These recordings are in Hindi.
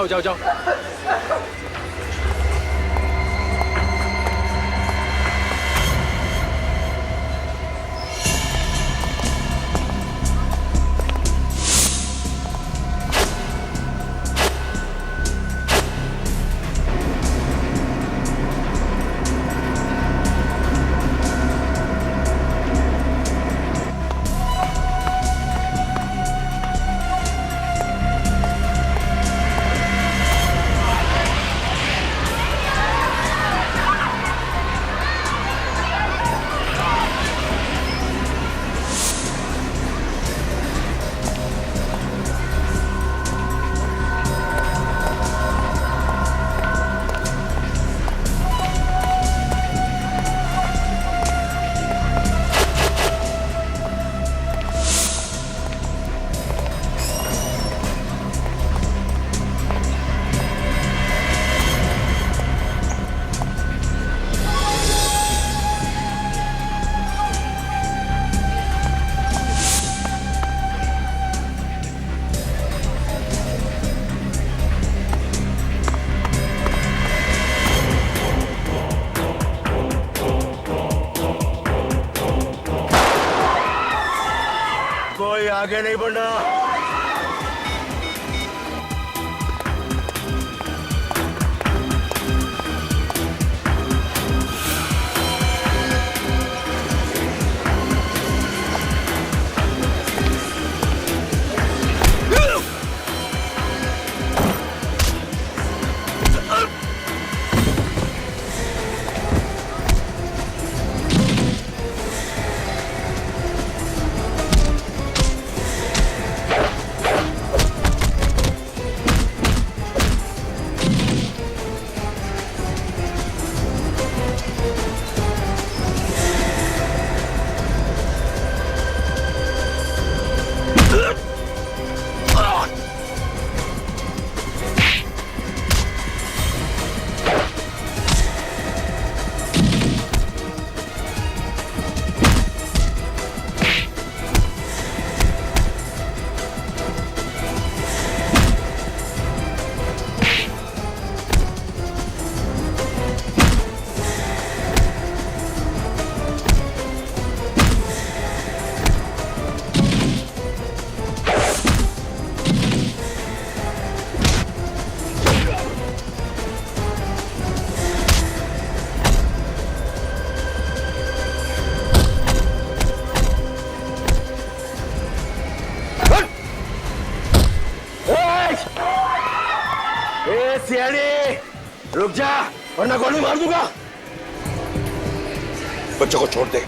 जाओ जाओ जाओ। कोई आगे नहीं बढ़ना। रुक जा वरना गोली मार दूंगा। बच्चे को छोड़ दे,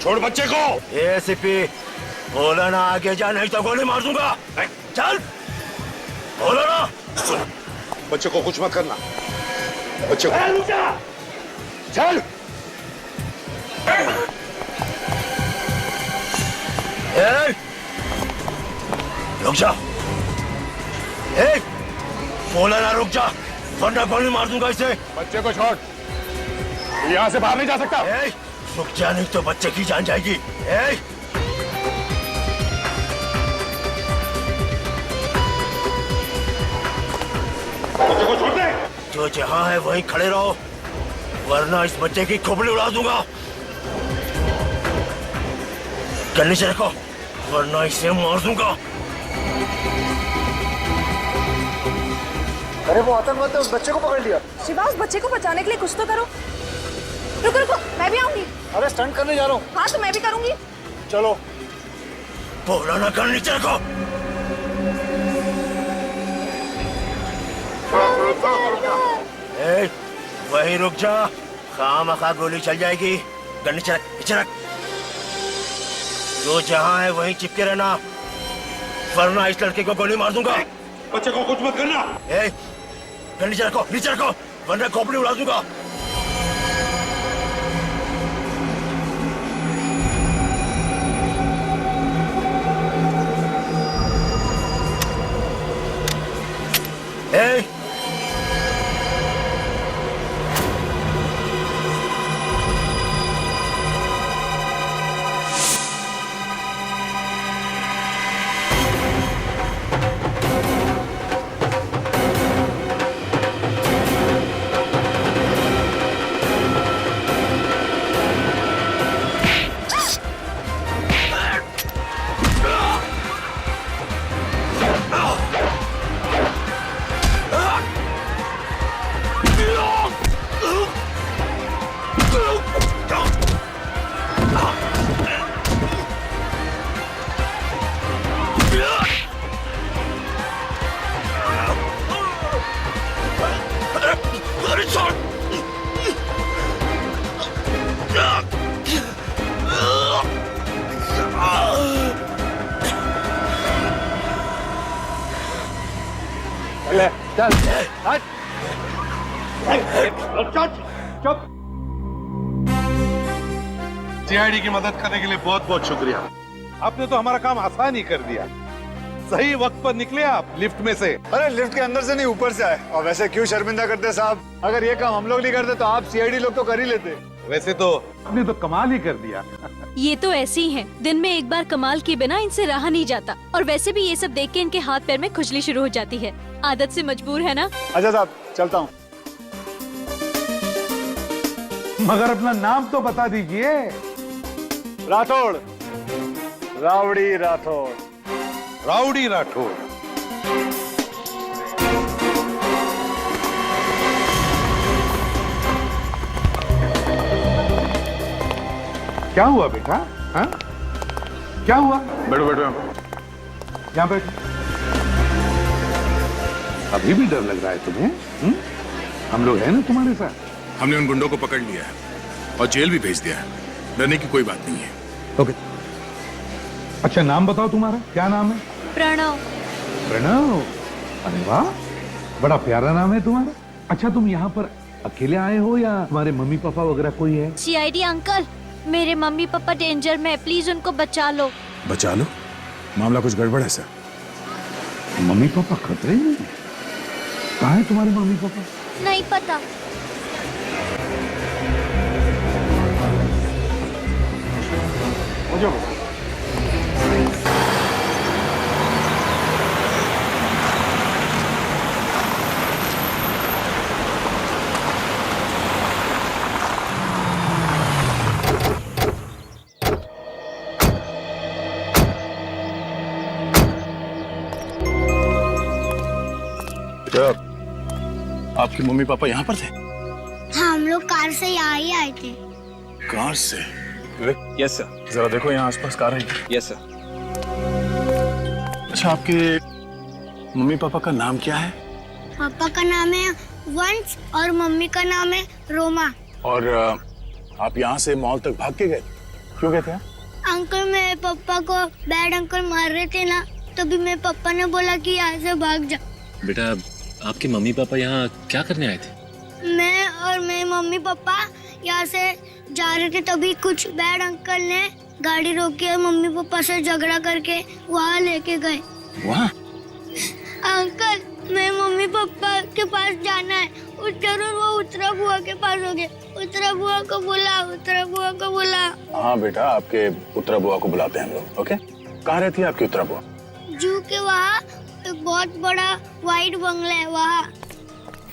छोड़ बच्चे को। एसीपी बोला ना आगे जा नहीं तो गोली मार दूंगा। चल बोलो ना। बच्चे को कुछ मत करना। बच्चे को रुक जा। चल रुक जा। बोला ना रुक जा वरना गोली मार दूंगा इसे। बच्चे को छोड़, यहाँ से बाहर नहीं जा सकता। रुक जा नहीं तो बच्चे की जान जाएगी। बच्चे को छोड़ दे। जो जहाँ है वहीं खड़े रहो वरना इस बच्चे की खोपड़ी उड़ा दूंगा। गन्ने से रखो वरना इसे मार दूंगा। अरे वो आतंकवादी ने उस बच्चे को पकड़ लिया। शिवा उस बच्चे को बचाने के लिए कुछ तो करो। रुको रुको मैं भी आऊंगी। अरे स्टंट करने जा रहा हूँ। हाँ तो मैं भी करूंगी। चलो। बोला ना कर नीचे रखो। वही रुक जा खामखा गोली चल जाएगी। गन नीचे रख, नीचे रख। जो जहाँ है वहीं चिपके रहना वरना इस लड़के को गोली मार दूंगा। बच्चे को कुछ मत करना। गन नीचे रखो वरना खोपड़ी उड़ा दूंगा। अरे छोड़। ले चल हट चुप। सीआईडी की मदद करने के लिए बहुत बहुत शुक्रिया। आपने तो हमारा काम आसान ही कर दिया। सही वक्त पर निकले आप लिफ्ट में से। अरे लिफ्ट के अंदर से नहीं ऊपर से आए। और वैसे क्यों शर्मिंदा करते साहब, अगर ये काम हम लोग नहीं करते तो आप सीआईडी लोग तो कर ही लेते। वैसे तो आपने तो कमाल ही कर दिया। ये तो ऐसे ही हैं। दिन में एक बार कमाल के बिना इनसे रहा नहीं जाता। और वैसे भी ये सब देख के इनके हाथ पैर में खुजली शुरू हो जाती है। आदत से मजबूर है ना। अच्छा साहब चलता हूँ। मगर अपना नाम तो बता दीजिए। राठौड़, रावड़ी राठौड़। राउडी राठौड़। क्या हुआ बेटा? हाँ? क्या हुआ? बैठो बैठो यहाँ बैठो। अभी भी डर लग रहा है तुम्हें? हम लोग हैं ना तुम्हारे साथ। हमने उन गुंडों को पकड़ लिया है और जेल भी भेज दिया है। डरने की कोई बात नहीं है। ओके। अच्छा नाम बताओ तुम्हारा, क्या नाम है? प्रणव। प्रणव, अरे वाह, बड़ा प्यारा नाम है तुम्हारा। अच्छा तुम यहाँ पर अकेले आए हो या तुम्हारे मम्मी पापा वगैरह कोई है? सीआईडी अंकल, मेरे मम्मी पापा डेंजर में, प्लीज उनको बचा लो। बचा लो? मामला कुछ गड़बड़ है सर। मम्मी पापा खतरे में? कहाँ है तुम्हारे मम्मी पापा? नहीं पता। मुझे आपके मम्मी पापा यहाँ पर थे? हाँ, हम लोग कार से यहाँ ही आए थे। कार से? Yes sir. जरा देखो यहाँ आसपास कार है। Yes sir. अच्छा आपके मम्मी पापा का नाम क्या है? पापा का नाम है वंश और मम्मी का नाम है रोमा। और आप यहाँ से मॉल तक भाग के गए? क्यों गए थे? अंकल मेरे पापा को बैड अंकल मार रहे थे ना, तभी मेरे पापा ने बोला कि यहाँ से भाग जा। बेटा आपके मम्मी पापा यहाँ क्या करने आए थे? मैं और मेरे मम्मी पापा यहाँ से जा रहे थे, तभी कुछ बैड अंकल ने गाड़ी रोकी और मम्मी पापा से झगड़ा करके वहाँ लेके गए। वहाँ? अंकल मेरे मम्मी पापा के पास जाना है। जरूर वो उत्तरा बुआ के पास हो गए। उत्तरा बुआ को बुला, उत्तरा बुआ को बुला। हाँ बेटा, आपके उत्तरा बुआ को बुलाते हैं हम लोग। ओके, कहाँ रहती है आपकी उत्तरा बुआ? जू के वहाँ एक बहुत बड़ा वाइट बंगला है वहाँ।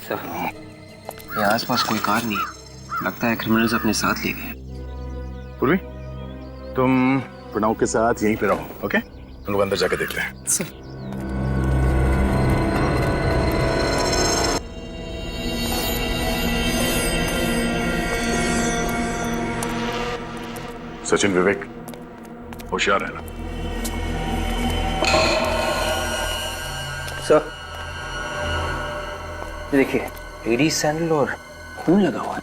सर यहाँ आसपास कोई कार नहीं है। लगता है क्रिमिनल्स अपने साथ ले गए। पूर्वी, तुम प्रणव के साथ यहीं पे रहो। ओके, हम लोग अंदर जाके देखते हैं। सर सचिन, विवेक, होशियार रहना। सर देखिए, लेडीज सैंडल और खून लगा हुआ है।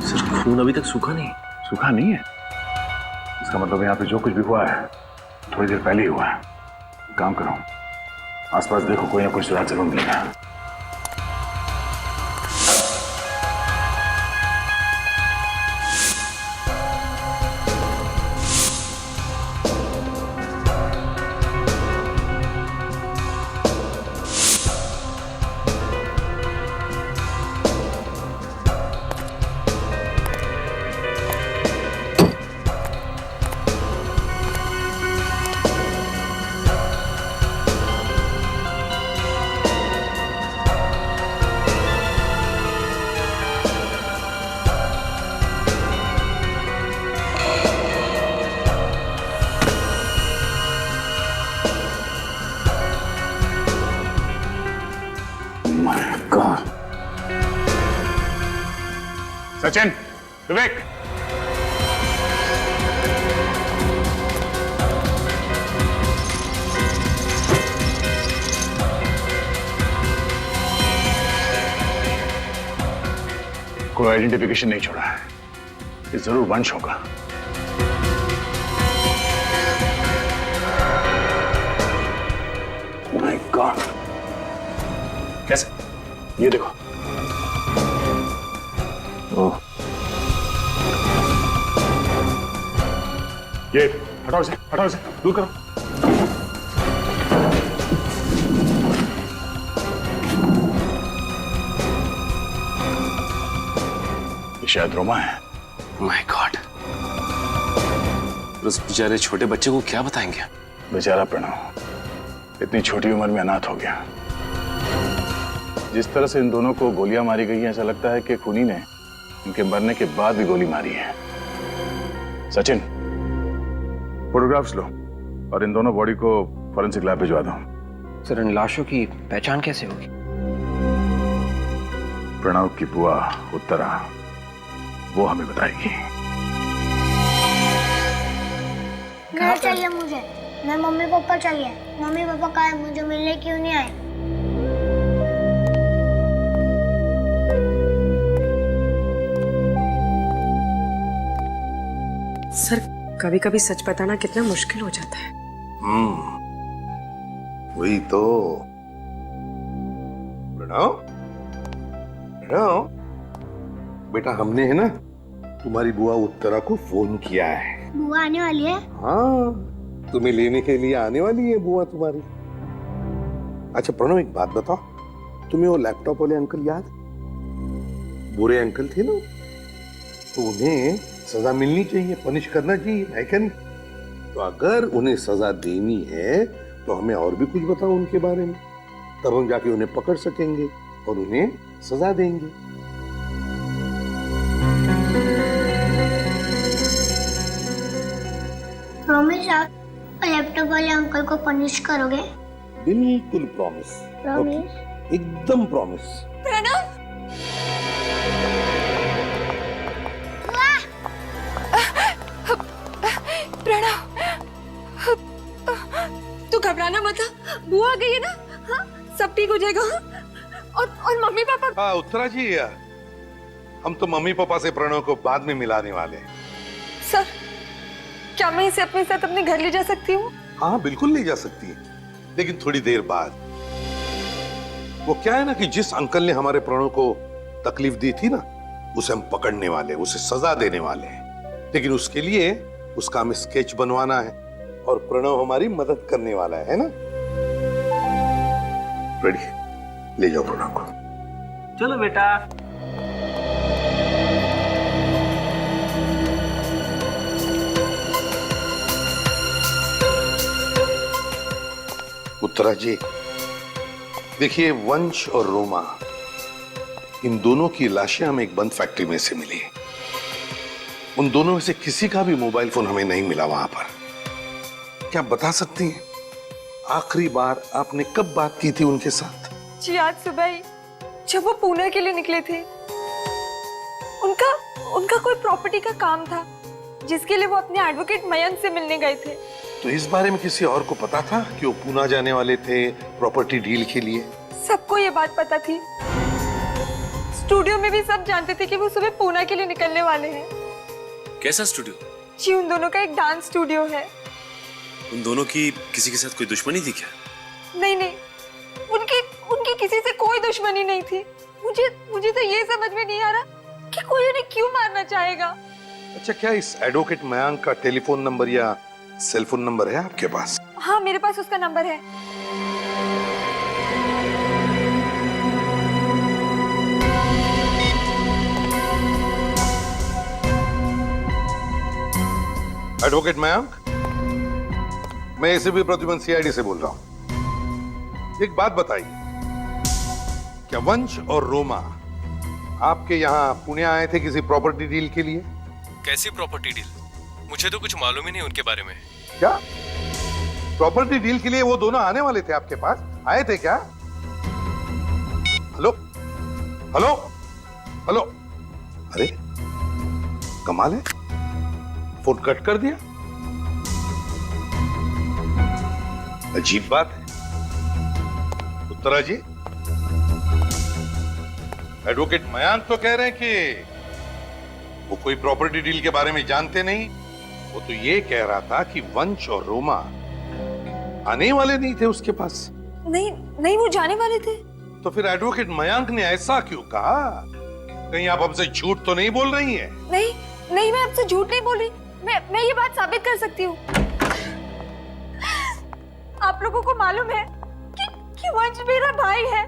सर खून अभी तक सूखा नहीं? सूखा नहीं है? इसका मतलब यहाँ पे जो कुछ भी हुआ है थोड़ी देर पहले ही हुआ है। काम करो, आसपास देखो, कोई ना कोई सुराग जरूर मिलेगा। My God. सचिन, विवेक, कोई आइडेंटिफिकेशन नहीं छोड़ा है। ये जरूर वंश होगा। My God. कैसे? ये देखो। ओह। ये हटाओ इसे, दूर करो। ये शायद रोमा है। माय गॉड, उस बेचारे छोटे बच्चे को क्या बताएंगे? बेचारा प्रणव इतनी छोटी उम्र में अनाथ हो गया। जिस तरह से इन दोनों को गोलियां मारी गई हैं, ऐसा लगता है कि खूनी ने इनके मरने के बाद भी गोली मारी है। सचिन, फोटोग्राफ्स लो और इन दोनों बॉडी को फॉरेंसिक लैब भिजवा दो। सर, इन लाशों की पहचान कैसे होगी? प्रणव की बुआ उत्तरा वो हमें बताएगी। घर चाहिए मुझे, मैं मम्मी पापा चाहिए। मम्मी पापा कहाँ है? मुझे मिलने क्यों नहीं आए? सर, कभी कभी सच बताना कितना मुश्किल हो जाता है। वही तो। प्रणव, प्रणव बेटा, हमने है ना तुम्हारी बुआ उत्तरा को फोन किया है। बुआ आने वाली है? हाँ, तुम्हें लेने के लिए आने वाली है बुआ तुम्हारी। अच्छा प्रणव, एक बात बताओ, तुम्हें वो लैपटॉप वाले अंकल याद? बुरे अंकल थे ना, तो उन्हें सजा मिलनी चाहिए, पनिश करना चाहिए, है क्या नहीं? तो अगर उन्हें सजा देनी है तो हमें और भी कुछ बताओ उनके बारे में, तब हम जाके उन्हें पकड़ सकेंगे और उन्हें सजा देंगे। प्रॉमिस आप लैपटॉप वाले अंकल को पनिश करोगे? बिल्कुल प्रॉमिस। प्रॉमिस? एकदम प्रॉमिस। प्रणव, तू घबराना मत। बुआ आ गई है ना? हाँ, सब ठीक हो जाएगा। और मम्मी पापा? हाँ उत्तरा जी, हम तो मम्मी पापा से प्रणव को बाद में मिलाने वाले हैं। सर, क्या मैं इसे अपने साथ अपने घर ले जा सकती हूँ? हाँ बिल्कुल ले जा सकती है, लेकिन थोड़ी देर बाद। वो क्या है ना कि जिस अंकल ने हमारे प्रणव को तकलीफ दी थी ना, उसे हम पकड़ने वाले, उसे सजा देने वाले हैं। लेकिन उसके लिए उसका हमें स्केच बनवाना है और प्रणव हमारी मदद करने वाला है ना? रेडी, ले जाओ प्रणव को। चलो बेटा। उत्तरा जी, देखिए, वंश और रोमा, इन दोनों की लाशें हमें एक बंद फैक्ट्री में से मिली। उन दोनों में से किसी का भी मोबाइल फोन हमें नहीं मिला वहां पर। क्या बता सकती हैं आखिरी बार आपने कब बात की थी उनके साथ? जी आज सुबह ही, जब वो पुणे के लिए निकले थे। उनका कोई प्रॉपर्टी का काम था जिसके लिए वो अपने एडवोकेट मयंक से मिलने गए थे। तो इस बारे में किसी और को पता था कि वो पुणे जाने वाले थे प्रॉपर्टी डील के लिए? सबको ये बात पता थी। स्टूडियो में भी सब जानते थे कि वो सुबह पुणे के लिए निकलने वाले हैं। कैसा स्टूडियो? जी, उन दोनों का एक डांस स्टूडियो है। उन दोनों की किसी के साथ कोई दुश्मनी थी क्या? नहीं, उनकी किसी से कोई दुश्मनी नहीं थी। मुझे तो ये समझ में नहीं आ रहा कि कोई उन्हें क्यों मारना चाहेगा। अच्छा, क्या इस एडवोकेट मयंक का टेलीफोन नंबर या सेल फोन नंबर है आपके पास? हाँ, मेरे पास उसका नंबर है। एडवोकेट मयंक, मैं एसीपी प्रद्युमन सीआईडी से बोल रहा हूं। एक बात बताइए, क्या वंश और रोमा आपके यहाँ पुणे आए थे किसी प्रॉपर्टी डील के लिए? कैसी प्रॉपर्टी डील? मुझे तो कुछ मालूम ही नहीं उनके बारे में। क्या प्रॉपर्टी डील के लिए वो दोनों आने वाले थे आपके पास? आए थे क्या? हेलो हेलो हेलो, अरे कमाल है, फोन कट कर दिया। अजीब बात है। उत्तरा जी, एडवोकेट मयांक तो कह रहे हैं कि वो कोई प्रॉपर्टी डील के बारे में जानते नहीं। वो तो ये कह रहा था कि वंश और रोमा आने वाले नहीं थे उसके पास। नहीं नहीं, वो जाने वाले थे। तो फिर एडवोकेट मयांक ने ऐसा क्यों कहा? कहीं आप हमसे झूठ तो नहीं बोल रही हैं? नहीं नहीं, मैं आपसे झूठ नहीं बोल रही। मैं ये बात साबित कर सकती हूँ। आप लोगों को मालूम है कि वंश मेरा भाई है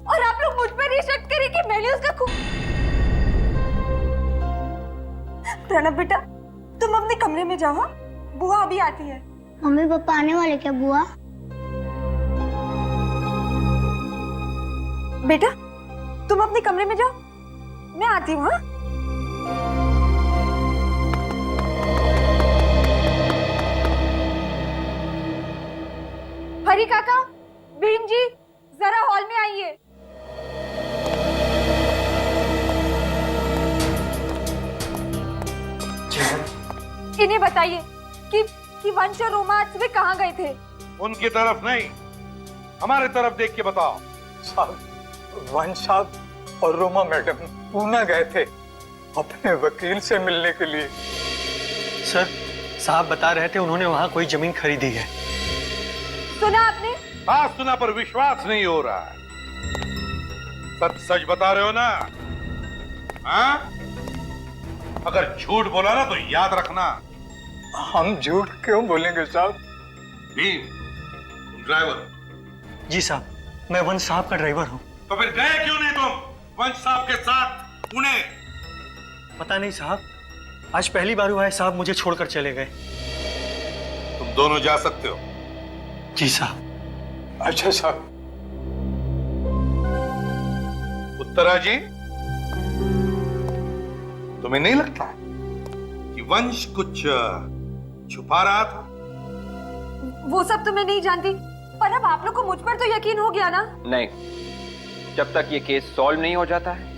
और आप लोग मुझ पर ही शक करें कि मैंने उसका खून। प्रणव बेटा, तुम अपने कमरे में जाओ, बुआ अभी आती है। मम्मी पापा आने वाले क्या बुआ? बेटा तुम अपने कमरे में जाओ, मैं आती हूँ। हाँ, हरी काका, भीम जी, जरा हॉल में आइए। इन्हें बताइए कि वंश और रोमा आज सुबह कहाँ गए थे? उनकी तरफ नहीं, हमारे तरफ देख के बताओ। साहब, वंश साहब और रोमा मैडम पूना गए थे अपने वकील से मिलने के लिए। सर, साहब बता रहे थे उन्होंने वहाँ कोई जमीन खरीदी है। सुना आपने? बात सुना पर विश्वास नहीं हो रहा है। सच सच बता रहे हो ना? हाँ? अगर झूठ बोला ना तो याद रखना। हम झूठ क्यों बोलेंगे साहब? भीम, तुम ड्राइवर? जी साहब, मैं वंश साहब का ड्राइवर हूँ। तो फिर गए क्यों नहीं तुम वंश साहब के साथ पुणे? पता नहीं साहब, आज पहली बार हुआ है साहब मुझे छोड़कर चले गए। तुम दोनों जा सकते हो। जी साहब। अच्छा साहब। उत्तरा जी, तुम्हें नहीं लगता कि वंश कुछ छुपा रहा था? वो सब तो मैं नहीं जानती, पर अब आप लोग को मुझ पर तो यकीन हो गया ना? नहीं, जब तक ये केस सॉल्व नहीं हो जाता है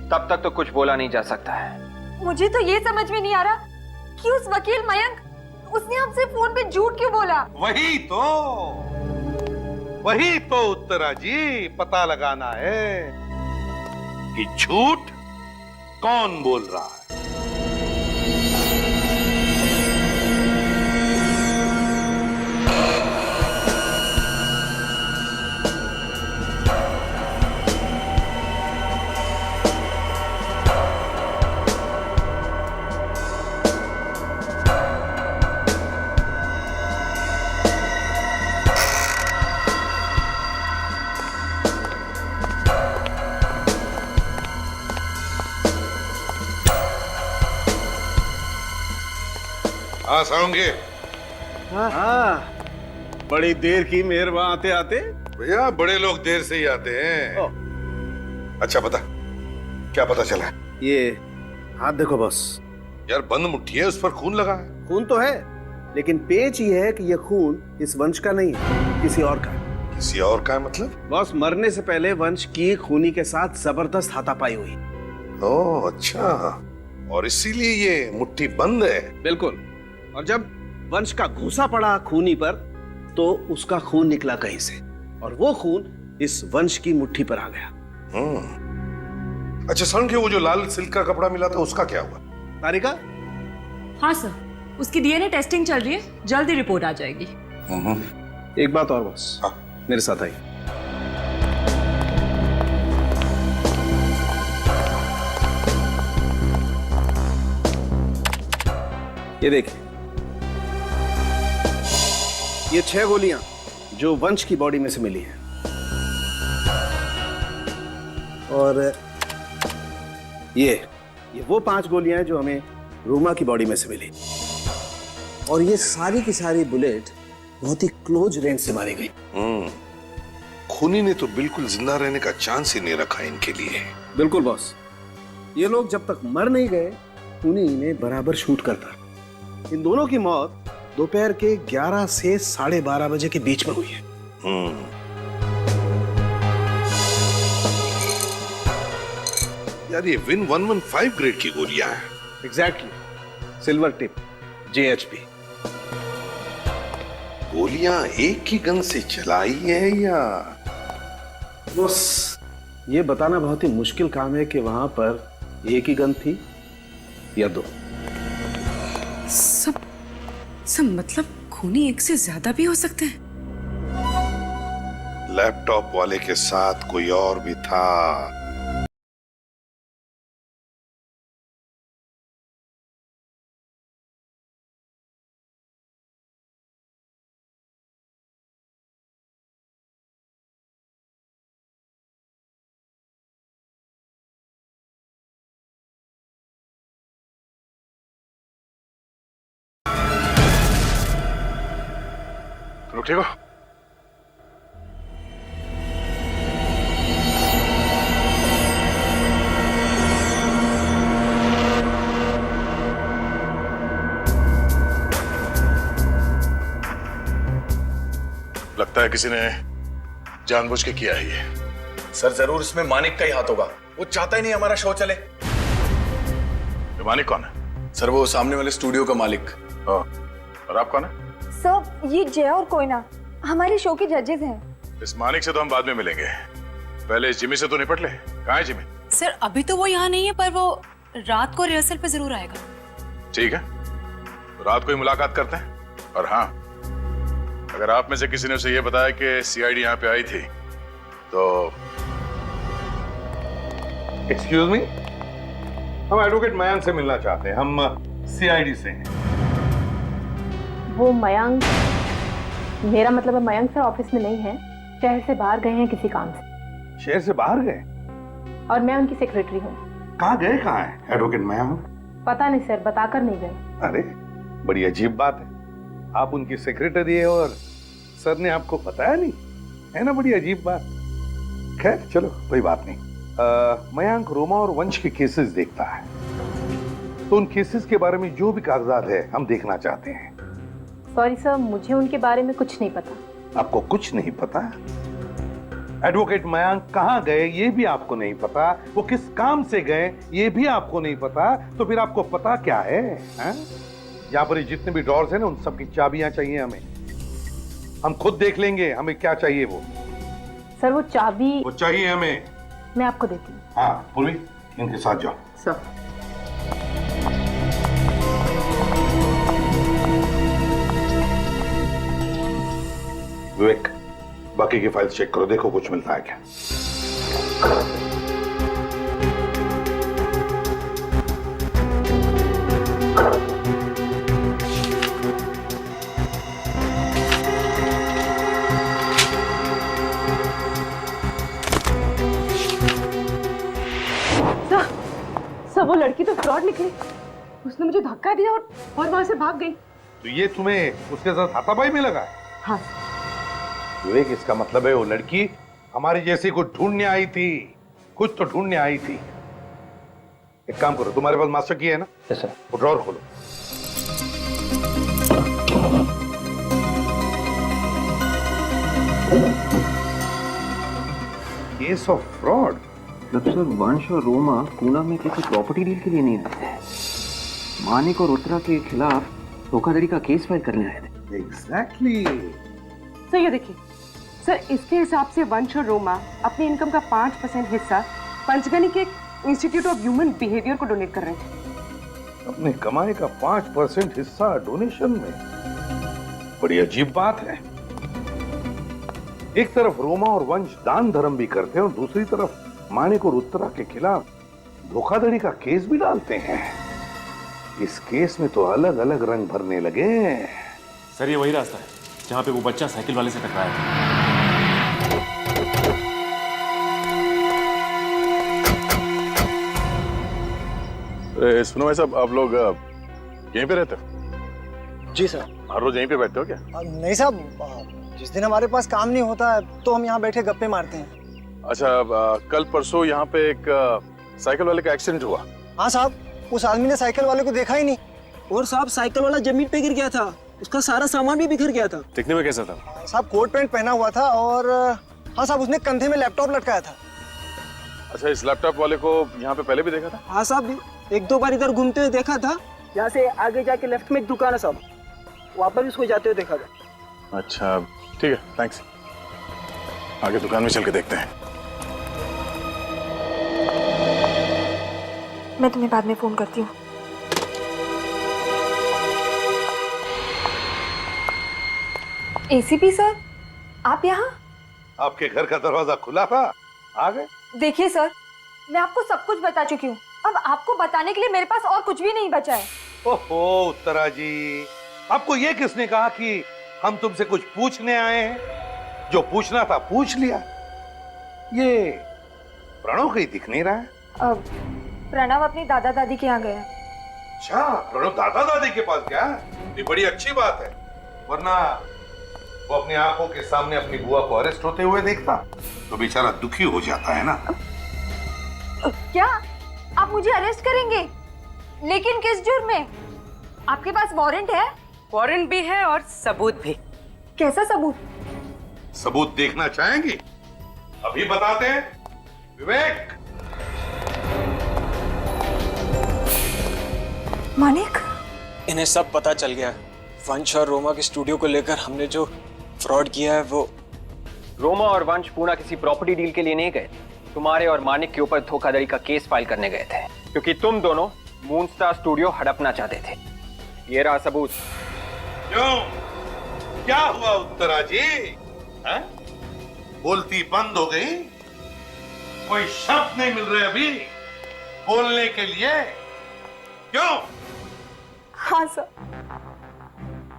तब तक तो कुछ बोला नहीं जा सकता है। मुझे तो ये समझ में नहीं आ रहा कि उस वकील मयंक, उसने हमसे फोन पे झूठ क्यों बोला? वही तो उत्तरा जी पता लगाना है कि झूठ कौन बोल रहा है। हाँ सारंगी। हाँ, बड़ी देर की मेहरबान आते आते। भैया बड़े लोग देर से ही आते हैं। अच्छा बता, क्या पता चला? ये हाथ देखो बस। यार बंद मुट्ठी है, उस पर खून लगा है। खून तो है, लेकिन पेच ये है कि ये खून इस वंश का नहीं है, किसी और का है। किसी और का है मतलब? बॉस, मरने से पहले वंश की खूनी के साथ जबरदस्त हाथापाई हुई। ओह अच्छा, और इसीलिए ये मुट्ठी बंद है। बिल्कुल। और जब वंश का घूसा पड़ा खूनी पर तो उसका खून निकला कहीं से, और वो खून इस वंश की मुट्ठी पर आ गया। अच्छा सारंगी, वो जो लाल सिल्क का कपड़ा मिला था उसका क्या हुआ? तारिका? हाँ सर, उसकी डीएनए टेस्टिंग चल रही है, जल्दी रिपोर्ट आ जाएगी। एक बात और बॉस। हाँ। मेरे साथ आई। ये देखिए, ये 6 गोलियां जो वंश की बॉडी में से मिली हैं, और ये वो 5 गोलियां हैं जो हमें रोमा की बॉडी में से मिली, और ये सारी की सारी बुलेट बहुत ही क्लोज रेंज से मारी गई। खूनी ने तो बिल्कुल जिंदा रहने का चांस ही नहीं रखा इनके लिए। बिल्कुल बॉस, ये लोग जब तक मर नहीं गए खूनी इन्हें बराबर शूट करता। इन दोनों की मौत दोपहर के 11 से 12:30 बजे के बीच में हुई है। यार ये विन 115 ग्रेड की गोलियां हैं। Exactly, silver tip, JHP। गोलियां एक ही गन से चलाई है या? बस ये बताना बहुत ही मुश्किल काम है कि वहां पर एक ही गन थी या दो। सब मतलब खूनी एक से ज्यादा भी हो सकते हैं। लैपटॉप वाले के साथ कोई और भी था। लोग ठीक हो? लगता है किसी ने जानबूझ के किया है ये। सर जरूर इसमें मानिक का ही हाथ होगा। वो चाहता ही नहीं हमारा शो चले। ये मानिक कौन है? सर वो सामने वाले स्टूडियो का मालिक। और आप कौन है? सर ये जय और कोयना हमारे शो के जजेस हैं। इस मानिक से तो हम बाद में मिलेंगे, पहले इस जिमी से तो निपट ले। कहाँ है जिमी? सर अभी तो वो यहाँ नहीं है, पर वो रात को रिहर्सल पे जरूर आएगा। ठीक है, तो रात को ही मुलाकात करते हैं। और हाँ, अगर आप में से किसी ने उसे यह बताया कि CID यहाँ पे आई थी तो एक्सक्यूज मी, हम एडवोकेट मयांक से मिलना चाहते हैं। हम CID से हैं। वो मयांक, मेरा मतलब है मयांक सर ऑफिस में नहीं है, शहर से बाहर गए हैं किसी काम से। शहर से बाहर गए? और मैं उनकी सेक्रेटरी हूँ। कहाँ गए? कहाँ है एडवोकेट मयांक? पता नहीं सर, बताकर नहीं गए। अरे बड़ी अजीब बात है, आप उनकी सेक्रेटरी है और सर ने आपको बताया नहीं, है ना? बड़ी अजीब बात। खैर चलो कोई बात नहीं। मयांक रोमा और वंश के केसेस देखता है, तो उन केसेस के बारे में जो भी कागजात है हम देखना चाहते हैं। सॉरी सर, मुझे उनके बारे में कुछ नहीं पता। आपको कुछ नहीं पता? एडवोकेट मयांक कहाँ गए ये भी आपको नहीं पता, वो किस काम से गए ये भी आपको नहीं पता, तो फिर आपको पता क्या है? यहाँ पर जितने भी ड्रॉर्स हैं ना, उन सब की चाबियां चाहिए हमें। हम खुद देख लेंगे हमें क्या चाहिए वो। सर वो चाबी वो चाहिए हमें। मैं आपको देती हूँ। हाँ पूर्वी, इनके साथ जाओ। सर विवेक, बाकी की फाइल्स चेक करो, देखो कुछ मिलता है क्या। सर वो लड़की तो फ्रॉड निकली। उसने मुझे धक्का दिया और वहां से भाग गई। तो ये तुम्हें उसके साथ हाथापाई में लगा है? हाँ विवेक, इसका मतलब है वो लड़की हमारी जैसी को ढूंढने आई थी, कुछ तो ढूंढने आई थी। एक काम करो, तुम्हारे पास मास्टर की है ना? Yes sir. वो ड्रॉर खोलो। Case of fraud. मतलब सर वंश और रोमा पूना में किसी प्रॉपर्टी डील के लिए नहीं आए थे, मानिक और उत्तरा के खिलाफ धोखाधड़ी का केस फाइल करने आए थे। एग्जैक्टली। सर ये देखिए सर, इसके हिसाब से वंश और रोमा अपनी इनकम का 5% हिस्सा पंचगनी के इंस्टीट्यूट ऑफ ह्यूमन बिहेवियर को डोनेट कर रहे थे। अपने कमाई का 5% हिस्सा डोनेशन में? बड़ी अजीब बात है। एक तरफ रोमा और वंश दान धर्म भी करते हैं और दूसरी तरफ मानिक और उत्तरा के खिलाफ धोखाधड़ी का केस भी डालते हैं। इस केस में तो अलग अलग रंग भरने लगे। सर ये वही रास्ता है जहां पे वो बच्चा साइकिल वाले से टकराया था। सुनो भाई साहब, आप लोग यहीं पे रहते हो? जी सर। हर रोज यहीं पे बैठते हो क्या? नहीं साहब, जिस दिन हमारे पास काम नहीं होता तो हम यहाँ बैठे गप्पे मारते हैं। अच्छा, कल परसों यहाँ पे एक साइकिल वाले का एक्सीडेंट हुआ। हाँ साहब, उस आदमी ने साइकिल वाले को देखा ही नहीं। और साहब साइकिल वाला जमीन पे गिर गया था, उसका सारा सामान भी बिखर गया था। दिखने में कैसा था? साहब कोट पैंट पहना हुआ था और हाँ साहब उसने कंधे में लैपटॉप लटकाया था। अच्छा, इस लैपटॉप वाले को यहाँ पे पहले भी देखा था? हाँ साहब, एक दो बार इधर घूमते हुए देखा था। यहाँ से आगे जाके लेफ्ट में एक दुकान है साहब, वहाँ पर भी उसको जाते हुए देखा था। अच्छा ठीक है, थैंक्स। आगे दुकान में चल के देखते हैं। मैं तुम्हें बाद में फोन करती हूँ। एसीपी सर, आप यहाँ? आपके घर का दरवाजा खुला था, आ गए। देखिए सर, मैं आपको सब कुछ बता चुकी हूँ। अब आपको बताने के लिए मेरे पास और कुछ भी नहीं बचा है। ओहो उत्तरा जी, आपको ये किसने कहा कि हम तुमसे कुछ पूछने आए हैं? जो पूछना था पूछ लिया। ये प्रणव कहीं दिख नहीं रहा है। अब प्रणव अपनी दादा दादी के यहाँ गया। अच्छा, प्रणव दादा दादी के पास गया? ये बड़ी अच्छी बात है, वरना वो अपनी आंखों के सामने अपनी बुआ को अरेस्ट होते हुए देखता तो बेचारा दुखी हो जाता है ना। क्या आप मुझे अरेस्ट करेंगे? लेकिन किस जुर्म में? आपके पास वारंट है? वारंट भी है और सबूत भी। कैसा सबूत? सबूत देखना चाहेंगी? अभी बताते हैं। विवेक। मानिक, इन्हें सब पता चल गया। वंश और रोमा के स्टूडियो को लेकर हमने जो फ्रॉड किया है वो। रोमा और वंश पूना किसी प्रॉपर्टी डील के लिए नहीं गए, तुम्हारे और मानिक के ऊपर धोखाधड़ी का केस फाइल करने गए थे, क्योंकि तुम दोनों मूनस्टार स्टूडियो हड़पना चाहते थे। ये रहा सबूत। क्यों, क्या हुआ उत्तरा जी? है? बोलती बंद हो गई? कोई शब्द नहीं मिल रहे अभी बोलने के लिए? क्यों? हाँ सर,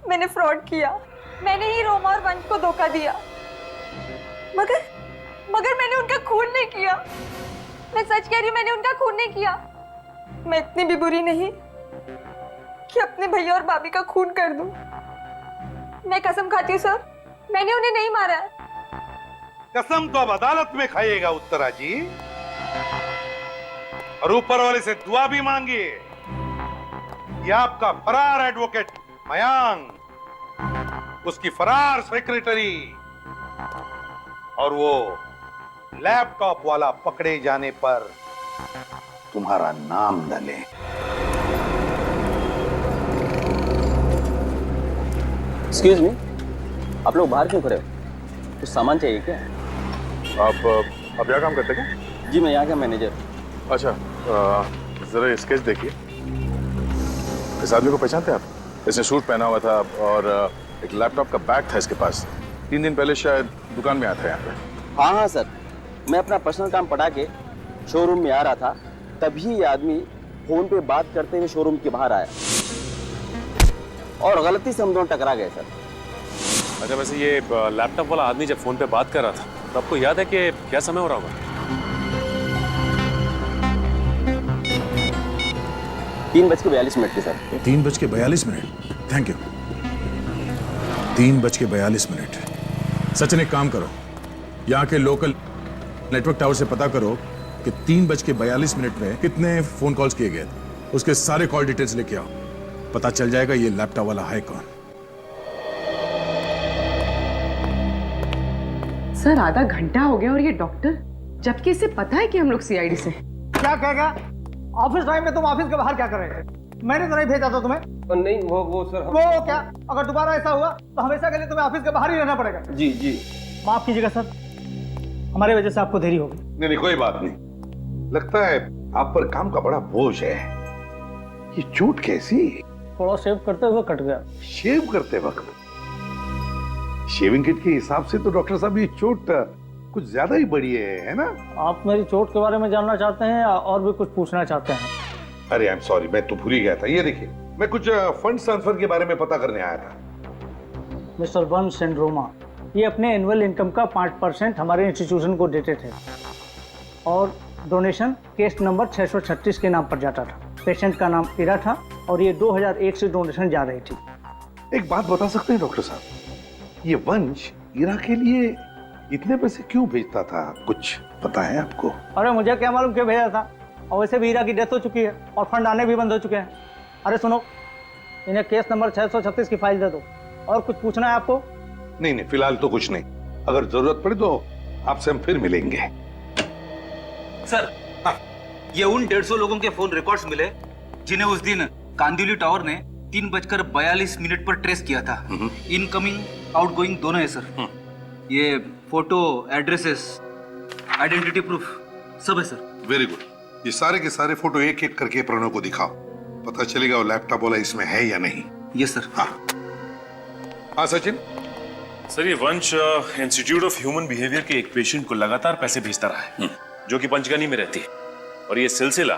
मैंने फ्रॉड किया। मैंने ही रोमा और वंश को धोखा दिया। मगर मैंने उनका खून नहीं किया। मैं सच कह रही हूँ, मैंने उनका खून नहीं किया। मैं इतनी भी बुरी नहीं कि अपने भैया और भाभी का खून कर दूं। मैं कसम खाती हूँ सर, मैंने उन्हें नहीं मारा है। कसम तो अब अदालत में खाइएगा उत्तरा जी, और ऊपर वाले से दुआ भी मांगिए। ये आपका फरार एडवोकेट मयांक, उसकी फरार सेक्रेटरी और वो लैपटॉप वाला पकड़े जाने पर तुम्हारा नाम न ले। एक्सक्यूज मी, आप लोग बाहर क्यों खड़े हो? कुछ सामान चाहिए क्या? आप यहाँ काम करते क्या? जी, मैं यहाँ का मैनेजर। अच्छा, जरा स्केच देखिए। इस आदमी को पहचानते हैं आप? इसने सूट पहना हुआ था और एक लैपटॉप का बैग था इसके पास। 3 दिन पहले शायद दुकान में आया था यहाँ पे। हाँ सर, मैं अपना पर्सनल काम पटा के शोरूम में आ रहा था, तभी ये आदमी फोन पे बात करते हुए शोरूम के बाहर आया और गलती से हम दोनों टकरा गए सर। अच्छा, वैसे ये लैपटॉप वाला आदमी जब फोन पे बात कर रहा था तो आपको याद है कि क्या समय हो रहा होगा? 3:42 सर। 3:42? Thank you. 3:42। सचिन, एक काम करो, यहाँ के लोकल नेटवर्क टावर से पता करो कि 3:42 में कितने फोन कॉल्स किए गए थे। उसके सारे कॉल डिटेल्स लेके आओ, पता चल जाएगा ये लैपटॉप वाला है कौन। सर, आधा घंटा हो गया और ये डॉक्टर, जबकि इसे पता है कि हम लोग सीआईडी से हैं। क्या कहेगा? ऑफिस टाइम में तुम ऑफिस के बाहर क्या कर रहे थे? मैंने तो नहीं भेजा था तुम्हें। नहीं, वो सर वो क्या? अगर दोबारा ऐसा हुआ तो हमेशा के लिए तुम्हें ऑफिस के बाहर ही रहना पड़ेगा। जी। माफ कीजिएगा सर, हमारी वजह से आपको देरी होगी। नहीं, कोई बात नहीं। लगता है आप पर काम का बड़ा बोझ है। ये चोट कैसी? थोड़ा शेव करते हुए कट गया। शेव करते वक्त? शेविंग किट के हिसाब से तो डॉक्टर साहब ये चोट कुछ ज्यादा ही बड़ी है ना? आप मेरी चोट के बारे में जानना चाहते हैं या और भी कुछ पूछना चाहते हैं? अरे आई एम सॉरी, मैं तो भूल ही गया था। ये देखिए, मैं कुछ फंड ट्रांसफर के बारे में पता करने आया था। मिस्टर वंश एंड रोमा, ये अपने एनुअल इनकम का 5% हमारे इंस्टीट्यूशन को देते थे और डोनेशन केस नंबर 636 के नाम पर जाता था। पेशेंट का नाम इरा था और ये 2001 से डोनेशन जा रही थी। एक बात बता सकते हैं डॉक्टर साहब, ये वंश इरा के लिए इतने पैसे क्यों भेजता था? कुछ पता है आपको? अरे मुझे क्या मालूम क्यों भेजा था, और वैसे भी हीरा की डेथ हो चुकी है और फंड आने भी बंद हो चुके हैं। अरे सुनो, इन्हें केस नंबर 636 की फाइल दे दो। और कुछ पूछना है आपको? नहीं, फिलहाल तो कुछ नहीं। अगर जरूरत पड़े तो आपसे हम फिर मिलेंगे। सर ये उन 150 लोगों के फोन रिकॉर्ड्स मिले जिन्हें उस दिन कांदिवली टावर ने 3:42 पर ट्रेस किया था। इनकमिंग आउटगोइंग दोनों है सर। ये फोटो, एड्रेसेस, आइडेंटिटी प्रूफ सब है सर। Very good. ये सारे के सारे फोटो एक एक करके प्रणव को दिखाओ, पता चलेगा वो लैपटॉप वाला इसमें है या नहीं। Yes sir. हाँ सचिन। सर ये वंश इंस्टीट्यूट ऑफ ह्यूमन बिहेवियर के एक पेशेंट को लगातार पैसे भेजता रहा है, जो कि पंचगनी में रहती है, और ये सिलसिला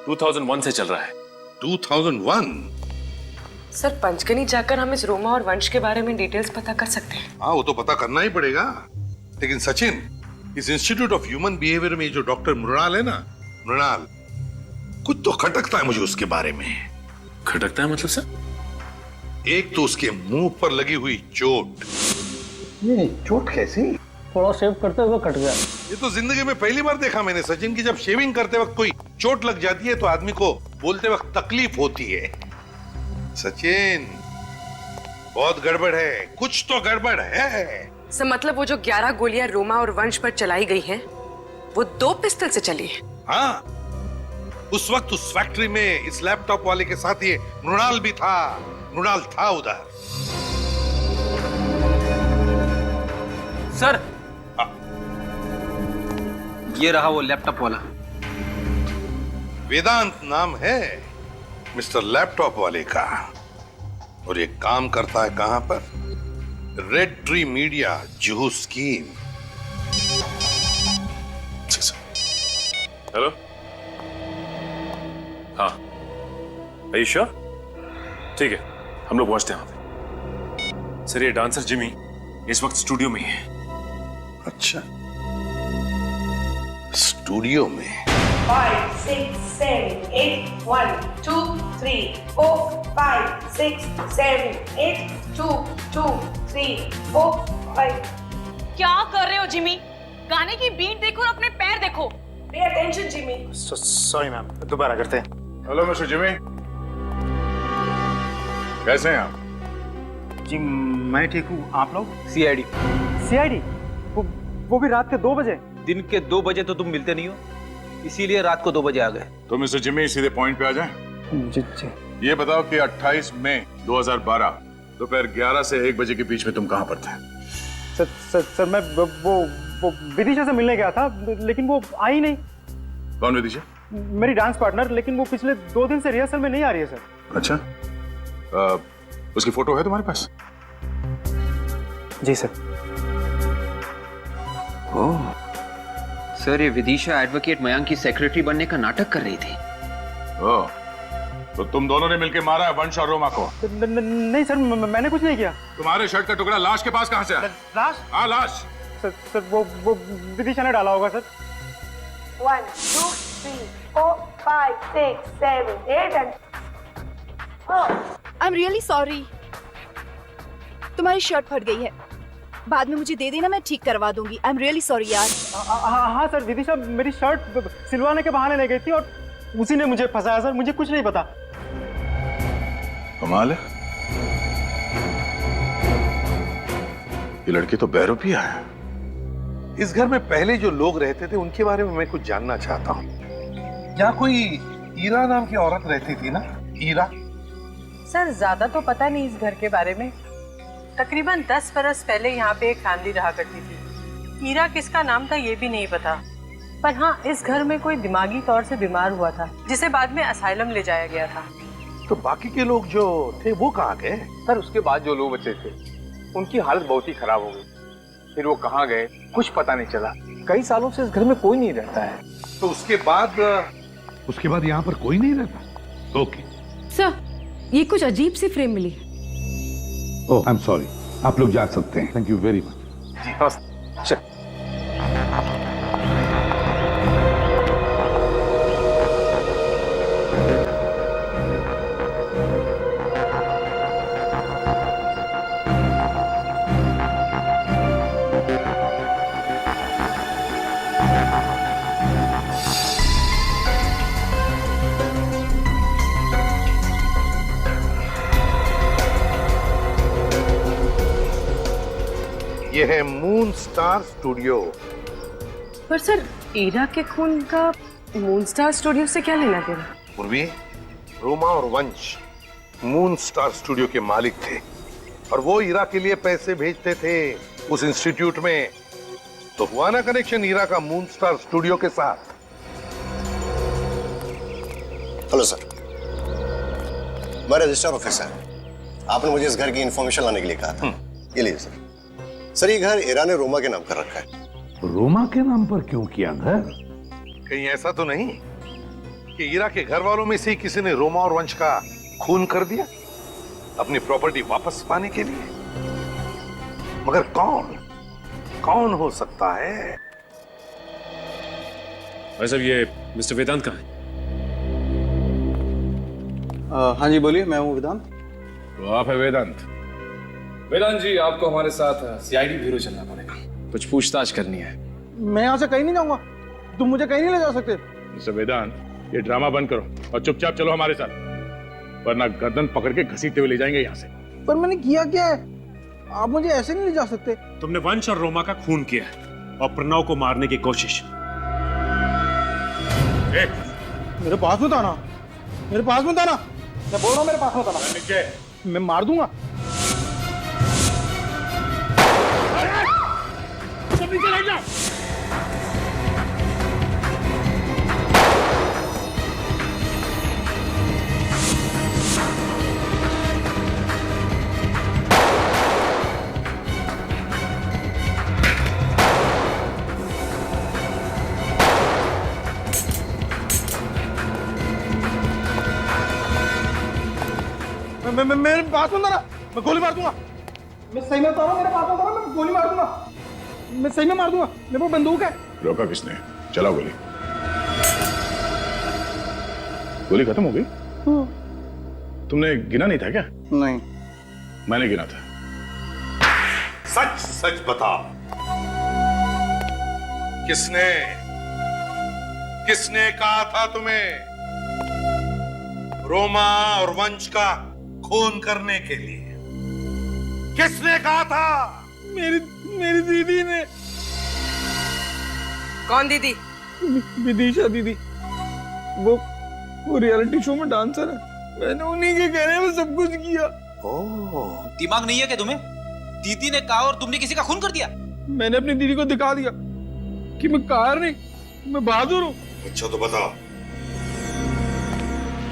2001 से चल रहा है। 2001? सर पंचगनी जाकर हम इस रोमा और वंश के बारे में डिटेल्स पता कर सकते हैं। हाँ वो तो पता करना ही पड़ेगा, लेकिन सचिन इस इंस्टीट्यूट ऑफ ह्यूमन बिहेवियर में जो डॉक्टर मृणाल है ना, मृणाल, कुछ तो खटकता है मुझे उसके बारे में। खटकता है मतलब सर? एक तो उसके मुंह पर लगी हुई चोट। ये चोट कैसी? थोड़ा शेव करते हुए कट गया। ये तो जिंदगी में पहली बार देखा मैंने सचिन की जब शेविंग करते वक्त कोई चोट लग जाती है तो आदमी को बोलते वक्त तकलीफ होती है। सचिन बहुत गड़बड़ है, कुछ तो गड़बड़ है। सर मतलब वो जो 11 गोलियां रोमा और वंश पर चलाई गई हैं, वो 2 पिस्टल से चली है। हाँ, उस वक्त उस फैक्ट्री में इस लैपटॉप वाले के साथ ये मृणाल भी था, मृणाल था उधर। सर ये रहा वो लैपटॉप वाला। वेदांत नाम है मिस्टर लैपटॉप वाले का, और ये काम करता है कहां पर? Red tree media, Juhu scheme. Hello, हाँ, Are you sure? ठीक है, हम लोग पहुंचते हैं वहां पे। सर ये डांसर जिमी इस वक्त स्टूडियो में ही है। अच्छा, स्टूडियो में? 5, 6, 7, 8, 1, 2, 3, 4, 5, 6, 7, 8, 2, 2, 3, 4, 5। क्या कर रहे हो जिमी? गाने की बीट देखो और अपने पैर देखो। Pay attention Jimmy. Sorry ma'am, दोबारा करते हैं। हेलो मिस्टर जिमी, कैसे हैं आप? जी मैं ठीक हूँ, आप लोग? सीआईडी। सीआईडी? वो भी रात के 2 बजे? दिन के 2 बजे तो तुम मिलते नहीं हो, इसीलिए रात को 2 बजे आ गए। तो मिस्टर जिमी सीधे पॉइंट पे आ जाएं। जी जी। ये बताओ कि 28 मई 2012 दोपहर 11 से 1 बजे के बीच में तुम कहां पर थे? सर मैं वो विदिशा से मिलने गया था, लेकिन वो आई नहीं। कौन विदिशा? मेरी डांस पार्टनर, लेकिन वो पिछले 2 दिन से रिहर्सल में नहीं आ रही है सर। अच्छा, उसकी फोटो है तुम्हारे पास? जी सर। ओह सर, ये विदिशा एडवोकेट मयांक की सेक्रेटरी बनने का नाटक कर रही थी। ओह, तो तुम दोनों ने मिलकर मारा है वंश और रोमा को? नहीं सर, मैंने कुछ नहीं किया। तुम्हारे शर्ट का टुकड़ा लाश के पास कहां से आया? लाश? हाँ लाश। सर वो विदिशा ने डाला होगा sir. 1, 2, 3, 4, 5, 6, 7, 8 and I am really sorry. तुम्हारी शर्ट फट गई है, बाद में मुझे दे देना, मैं ठीक करवा दूंगी। आई एम रियली सॉरी यार। हाँ सर, विदिशा मेरी शर्ट सिलवाने के बहाने ले गई थी और उसी ने मुझे फंसाया सर, मुझे कुछ नहीं पता। कमाल है, ये लड़की तो बहरूपिया है। इस घर में पहले जो लोग रहते थे उनके बारे में मैं कुछ जानना चाहता हूँ। यहाँ कोई ईरा नाम की औरत रहती थी ना? ईरा? सर ज्यादा तो पता नहीं इस घर के बारे में। तकरीबन 10 बरस पहले यहाँ पे एक फैमिली रहा करती थी। ईरा किसका नाम था ये भी नहीं पता, पर हाँ इस घर में कोई दिमागी तौर से बीमार हुआ था, जिसे बाद में असाइलम ले जाया गया था। तो बाकी के लोग जो थे वो कहाँ गए? सर उसके बाद जो लोग बचे थे उनकी हालत बहुत ही खराब हो गई, फिर वो कहाँ गए कुछ पता नहीं चला। कई सालों से इस घर में कोई नहीं रहता है। तो उसके बाद यहाँ पर कोई नहीं रहता? ओके सर, ये कुछ अजीब सी फ्रेम मिली। ओह आई एम सॉरी, आप लोग जा सकते हैं। Thank you very much. जी हाँ चल। ये है मून स्टार स्टूडियो, पर सर ईरा के खून का मून स्टार स्टूडियो से क्या लेना देना? पूर्वी, रोमा और वंश मून स्टार स्टूडियो के मालिक थे और वो ईरा के लिए पैसे भेजते थे उस इंस्टीट्यूट में। तो हुआ ना कनेक्शन ईरा का मून स्टार स्टूडियो के साथ। हेलो सर, मैं रजिस्टर ऑफिसर। आपने मुझे इस घर की इंफॉर्मेशन लाने के लिए कहा था। ये लीजिए सर। सर ये घर ईरा ने रोमा के नाम कर रखा है। रोमा के नाम पर क्यों किया घर? कहीं ऐसा तो नहीं कि ईरा के घर वालों में से किसी ने रोमा और वंश का खून कर दिया अपनी प्रॉपर्टी वापस पाने के लिए? मगर कौन हो सकता है? भाई साहब, ये मिस्टर वेदांत कहाँ है? हाँ जी बोलिए, मैं हूँ वेदांत। तो आप है वेदांत? वेदांत जी, आपको हमारे साथ सीआईडी ब्यूरो चलना पड़ेगा, कुछ पूछताछ करनी है। मैं यहाँ से कहीं नहीं जाऊंगा, तुम मुझे कहीं नहीं ले जा सकते। मिस्टर वेदांत, ये ड्रामा बंद करो और चुपचाप चलो हमारे साथ, वरना गर्दन पकड़ के घसीटते हुए ले जाएंगे यहाँ से। पर मैंने किया क्या है? आप मुझे ऐसे नहीं ले जा सकते। तुमने वंश और रोमा का खून किया है और प्रणव को मारने की कोशिश। मेरे पास मत आना, मेरे पास मत आना, मैं बोल रहा हूँ मेरे पास मत आना, मैं मार दूंगा। नीचे ले जाओ। मेरे पास मत आना, मैं गोली मार दूंगा। मैं सही में बता रहा हूँ, मेरे पास मत आना, मैं गोली मार दूंगा। मैं सही में मार दूंगा, मेरे पास बंदूक है। रोका किसने? चला गोली। गोली खत्म हो गई? तुमने गिना नहीं था क्या? नहीं, मैंने गिना था। सच सच बता, किसने कहा था तुम्हें रोमा और वंश का खून करने के लिए? किसने कहा था? मेरी दीदी ने। कौन दीदी? विदिशा दीदी, वो रियलिटी शो में डांसर है। मैंने उन्हीं के कहने में सब कुछ किया। दिमाग नहीं है क्या तुम्हें? दीदी ने कहा और तुमने किसी का खून कर दिया? मैंने अपनी दीदी को दिखा दिया कि मैं कार नहीं, मैं बहादुर हूँ। अच्छा तो बताओ,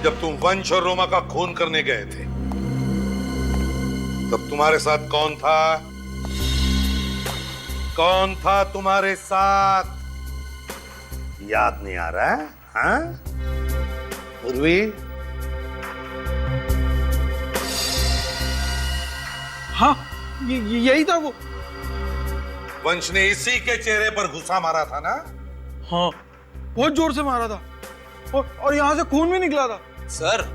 जब तुम वंश और रोमा का खून करने गए थे तब तुम्हारे साथ कौन था? कौन था तुम्हारे साथ? याद नहीं आ रहा है? हाँ? उर्वी? हाँ, यही था वो। वंश ने इसी के चेहरे पर घुसा मारा था ना? हाँ, बहुत जोर से मारा था और यहाँ से खून भी निकला था। सर,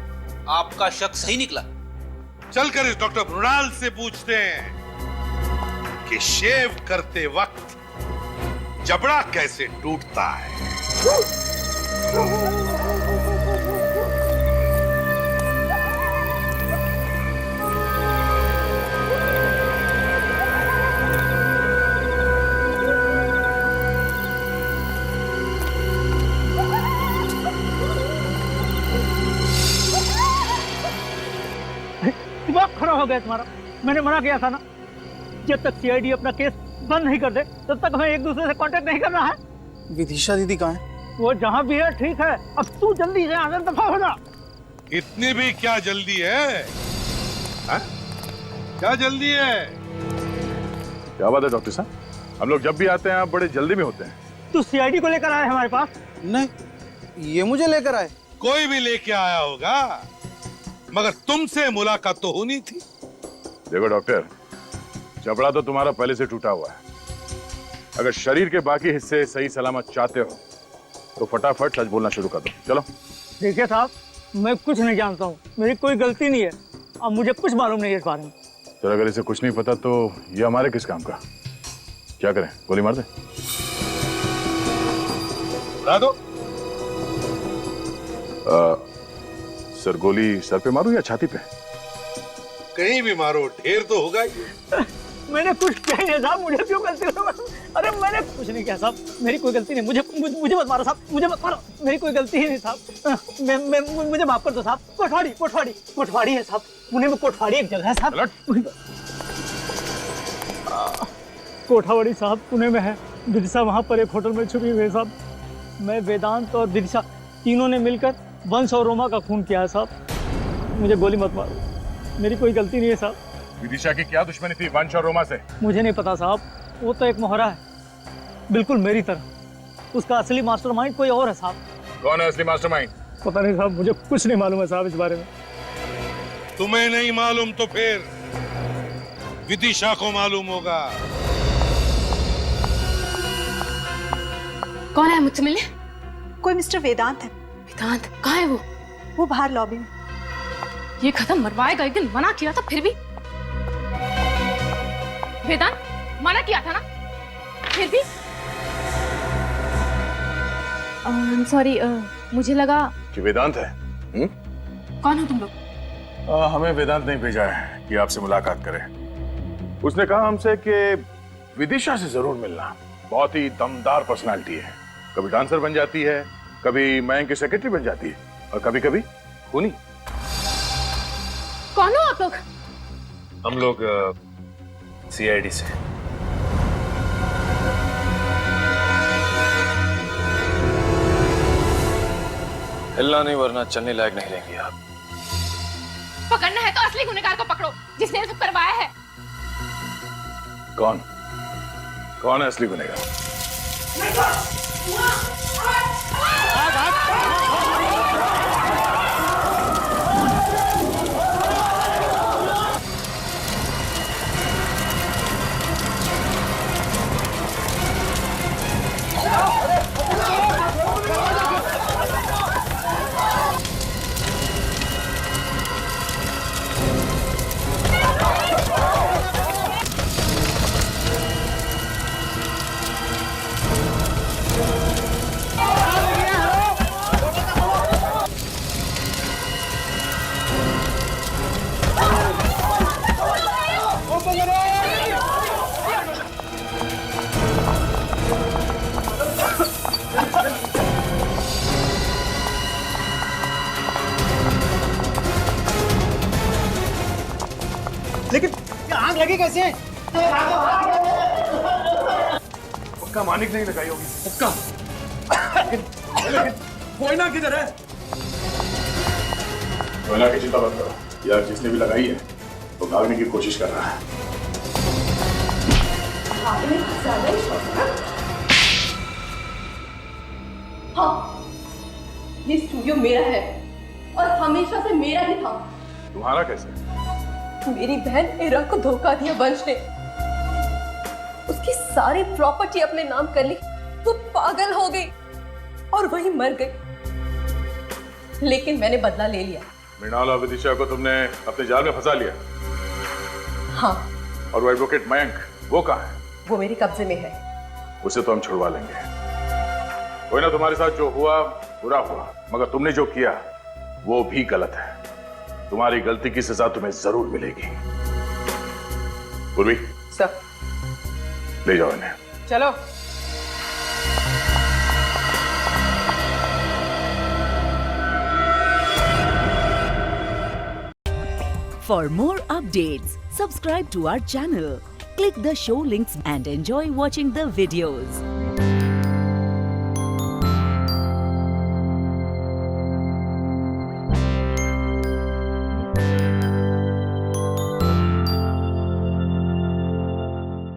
आपका शक सही निकला। चलकर इस डॉक्टर मृणाल से पूछते हैं कि शेव करते वक्त जबड़ा कैसे टूटता है। दिमाग खराब हो गया तुम्हारा। मैंने मना किया था ना, जब तक सीआईडी अपना केस बंद नहीं कर दे तब तक हमें एक दूसरे से कांटेक्ट नहीं करना है। विदिशा दीदी कहाँ है? वो जहाँ भी है ठीक है, अब तू जल्दी से आगे दफा हो जा। इतनी भी क्या जल्दी है? हा? क्या जल्दी है? क्या बात है डॉक्टर साहब, हम लोग जब भी आते हैं आप बड़े जल्दी में होते हैं। तू सीआईडी को लेकर आए हमारे पास? नहीं, ये मुझे लेकर आए। कोई भी लेके आया होगा, मगर तुमसे मुलाकात तो होनी थी। देखो डॉक्टर, जबड़ा तो तुम्हारा पहले से टूटा हुआ है। अगर शरीर के बाकी हिस्से सही सलामत चाहते हो तो फटाफट सच बोलना शुरू कर दो। चलो। देखिए साहब, मैं कुछ नहीं जानता हूँ, मेरी कोई गलती नहीं है, अब मुझे कुछ मालूम नहीं है इस बारे में। तो अगर इसे कुछ नहीं पता तो ये हमारे किस काम का? क्या करें, गोली मार दे? बता दो। सर, गोली सर पे मारूं या छाती पे? कहीं भी मारो, ढेर तो होगा ही। मैंने कुछ किया नहीं साहब, मुझे क्यों गलती? अरे मैंने कुछ नहीं किया साहब, मेरी कोई गलती नहीं। मुझे मत मारो साहब, मुझे मत मारो, मेरी कोई गलती ही नहीं साहब। मुझे माफ कर दो साहब। कोठवाड़ी है साहब, पुणे में कोठवाड़ी एक जगह है साहब। कोठावाड़ी साहब पुणे में है। विदिशा वहाँ पर एक होटल में छुपी हुई है साहब। मैं, वेदांत और विदिशा तीनों ने मिलकर वंश और रोमा का खून किया है साहब। मुझे गोली मत मारो, मेरी कोई गलती नहीं है साहब। विदिशा की क्या दुश्मनी थी वंश और रोमा से? मुझे नहीं पता साहब, वो तो एक मोहरा है, बिल्कुल मेरी तरह। उसका असली मास्टरमाइंड कोई और है साहब। कौन है असली मास्टरमाइंड? पता नहीं साहब, मुझे कुछ नहीं मालूम है साहब इस बारे में। तुम्हें नहीं मालूम तो फिर विदिशा को मालूम होगा। कौन है मुझसे मिलने? कोई मिस्टर वेदांत है। वेदांत कहाँ है वो बाहर लॉबी में। ये खत्म मरवाएगा, एक दिन मना किया था फिर भी। वेदांत मना किया था ना, फिर भी। सॉरी, मुझे लगा कि वेदांत है। कौन हो तुम लोग? हमें वेदांत नहीं भेजा है कि आपसे मुलाकात करें। उसने कहा हमसे कि विदिशा से जरूर मिलना। बहुत ही दमदार पर्सनालिटी है, कभी डांसर बन जाती है, कभी मयंक की सेक्रेटरी बन जाती है, और कभी कभी खूनी। कौन हो आप लोग? हम लोग सीआईडी से। हिलना नहीं वरना चलने लायक नहीं रहेंगे आप। पकड़ना है तो असली गुनहगार को पकड़ो, जिसने ये सब करवाया है। कौन है असली गुनहगार? लेकिन ये आग लगी कैसे? पक्का मानिक नहीं लगाई होगी। पक्का। लेकिन कोयना किधर है? कोयना की चिंता मत करो यार, जिसने भी लगाई है वो भागने की कोशिश कर रहा है। हाँ, ये स्टूडियो मेरा है और हमेशा से मेरा ही था। तुम्हारा कैसे? मेरी बहन इरा को धोखा दिया वंश ने, उसकी सारी प्रॉपर्टी अपने नाम कर ली। वो पागल हो गई और वही मर गई। लेकिन मैंने बदला ले लिया। मृणाल और विदिशा को तुमने अपने जाल में फंसा लिया। हाँ। और वो एडवोकेट मयंक, वो कहाँ है? वो मेरे कब्जे में है। उसे तो हम छुड़वा लेंगे। कोई ना, तुम्हारे साथ जो हुआ बुरा हुआ, मगर तुमने जो किया वो भी गलत है। तुम्हारी गलती की सजा तुम्हें जरूर मिलेगी। पूर्वी सर, ले जाओ इन्हें। चलो। For more updates, subscribe to our channel, click the show links and enjoy watching the videos.